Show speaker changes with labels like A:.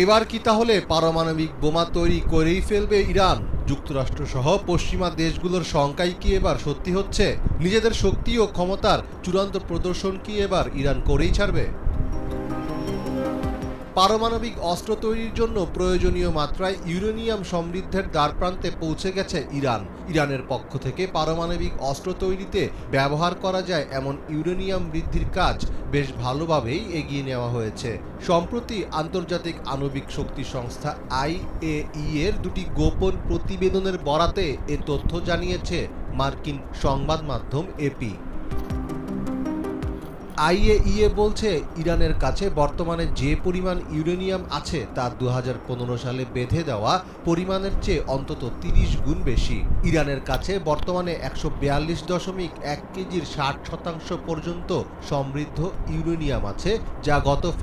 A: এবার কি তাহলে পারমাণবিক বোমা তৈরি করেই ফেলবে ইরান? যুক্তরাষ্ট্র সহ পশ্চিমা দেশগুলোর শঙ্কাই কি এবার সত্যি হচ্ছে? নিজেদের শক্তি ও ক্ষমতার চূড়ান্ত প্রদর্শন কি এবার ইরান করেই ছাড়বে? পারমাণবিক অস্ত্র তৈরির জন্য প্রয়োজনীয় মাত্রায় ইউরেনিয়াম সমৃদ্ধের দ্বারপ্রান্তে পৌঁছে গেছে ইরান। ইরানের পক্ষ থেকে পারমাণবিক অস্ত্র তৈরিতে ব্যবহার করা যায় এমন ইউরেনিয়াম বৃদ্ধির কাজ বেশ ভালোভাবেই এগিয়ে নেওয়া হয়েছে। সম্প্রতি আন্তর্জাতিক আণবিক শক্তি সংস্থা আইএই এর দুটি গোপন প্রতিবেদনের বরাতে এ তথ্য জানিয়েছে মার্কিন সংবাদ মাধ্যম এপি। আইএইএ বলছে, ইরানের কাছে বর্তমানে যে পরিমাণ ইউরেনিয়াম আছে তা ২০১৫ সালে বেঁধে দেওয়া পরিমাণের চেয়ে অন্তত ৩০ গুণ বেশি। ইরানের কাছে বর্তমানে ১৪২.১ কেজির ৬০% পর্যন্ত সমৃদ্ধ ইউরেনিয়াম আছে, যা গত